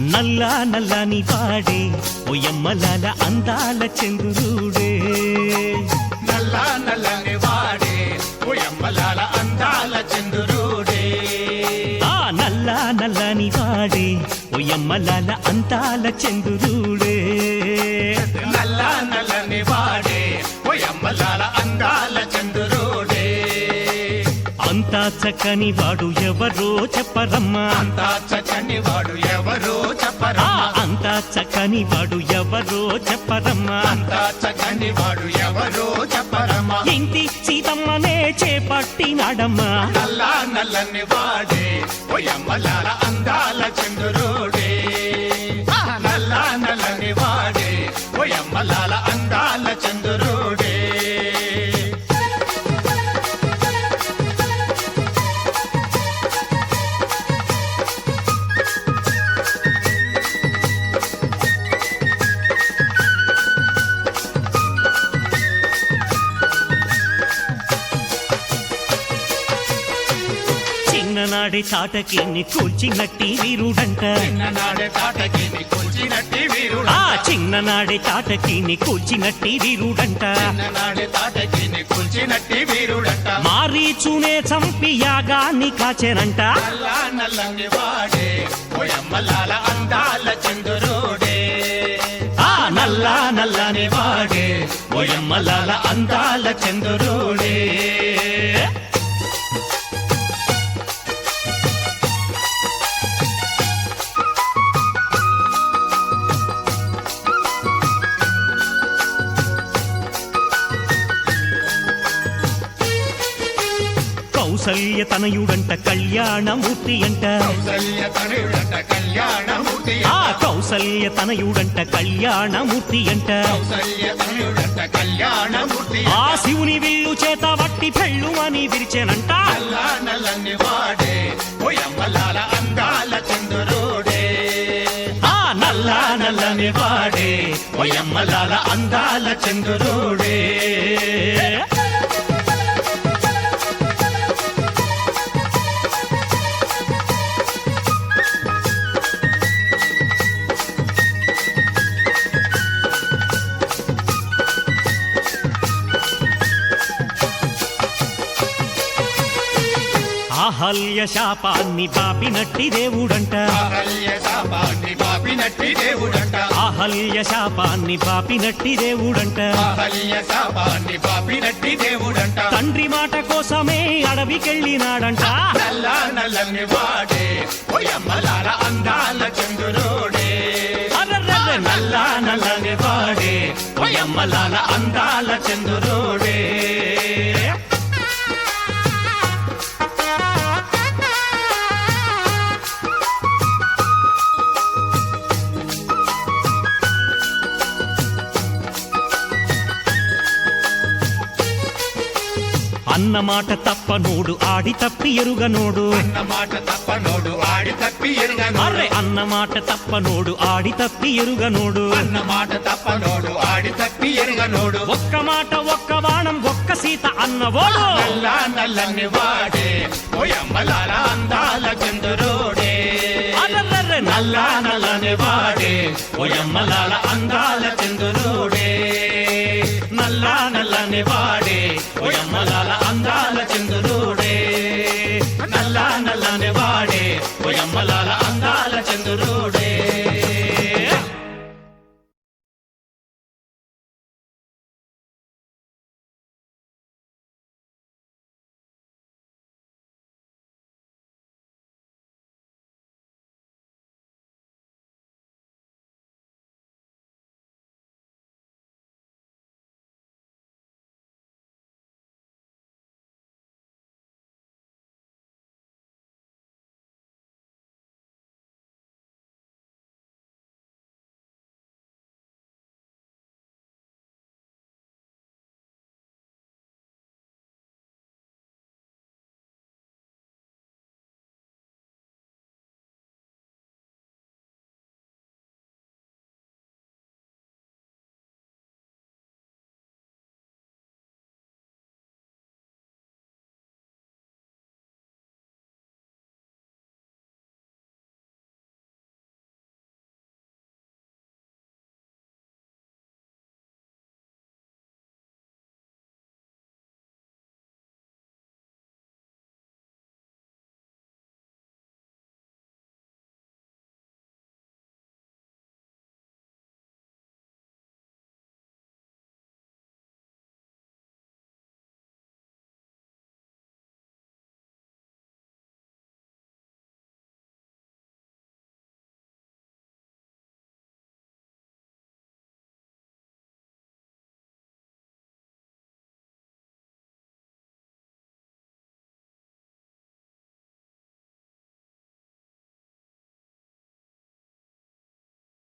నల్లా నల్లని వాడే ఓయమ్మలాల అందాల చంద్రుడే. నల్లా నల్లని వాడే ఓయమ్మలాల అందాల చంద్రుడే. ఆ నల్లా నల్లని వాడే ఓయమ్మలాల అందాల చంద్రుడే. నల్లా నల్లని వాడే ఓయమ్మలాల అందాల చంద్రుడే. అంతా చక్కని వాడు ఎవరో చెప్పరమ్మా. అంతా చక్కని వాడు ఎవరో చెప్పరమ్మా. అంతా చక్కని వాడు ఎవరో చెప్పరమ్మా. అంతా చక్కని వాడు ఎవరో చెప్పరమ్మా. ఇంటి సీతమ్మనే చేపట్టినాడమ్మా. నల్లా నల్లని వాడే ఓయమ్మలాల అందాల చంద్రుడే. నల్లా నల్లని వాడే ఓయమ్మలాల అందాల చంద్రుడే. చిన్ననాడే తాటకిని కూల్చినట్టి వీరుడంట. చిన్ననాడే తాటకిని కూల్చినట్టి వీరుడంట. చిన్ననాడే తాటకిని కూల్చినట్టి వీరుడంట. చిన్ననాడే తాటకిని కూల్చినట్టి వీరుడంట. మారీచునే చంపి యాగాన్ని కాచెనంట. నల్లా నల్లని వాడే ఓయమ్మలాల అందాల చంద్రుడే. నల్లా నల్లని వాడే ఓయమ్మలాల అందాల చంద్రుడే. కౌసల్య తనయుడంట కళ్యాణమూర్తి అంట. కౌసల్య తనయుడంట కళ్యాణమూర్తి. కౌసల్య తనయుడంట కళ్యాణమూర్తి అంట. కౌసల్య తనయుడంట కళ్యాణమూర్తి. ఆ శివుని విల్లు చేత వట్టి పెళ్ళు అని విరిచెనంట. నల్లా నల్లని వాడే ఓయమ్మలాల అందాల చంద్రుడే. నల్లా నల్లని వాడే ఓయమ్మలాల అందాల చంద్రుడే. అహల్య శాపాన్ని బాపినట్టి దేవుడంట. అహల్య శాపాన్ని బాపినట్టి దేవుడంట. అహల్య శాపాన్ని బాపినట్టి దేవుడంట. అహల్య శాపాన్ని బాపినట్టి దేవుడంట. తండ్రి మాట కోసమే అడవికెళ్ళినాడంట. నల్లా నల్లని వాడే ఓయమ్మలాల అందాల చంద్రుడే. నల్లా నల్లని వాడే ఓయమ్మలాల అందాల చంద్రుడే. అన్నమాట తప్పనోడు ఆడి తప్పి ఎరుగనోడు. అన్నమాట తప్పనోడు ఆడి తప్పి ఎరుగనోడు. అరే అన్నమాట తప్పనోడు ఆడి తప్పి ఎరుగనోడు. అన్నమాట తప్పనోడు ఆడి తప్పి ఎరుగనోడు. ఒక్క మాట ఒక్క బాణం ఒక్క సీత అన్నవాడు. నల్లా నల్లని వాడే ఓయమ్మలాల అందాల చంద్రుడే. నల్లా నల్లని వాడే ఓయమ్మలాల అందాల చంద్రుడే. నల్లా నల్లని వాడే ఓయమ్మలాల అందాల చంద్రుడే. నల్లా నల్లని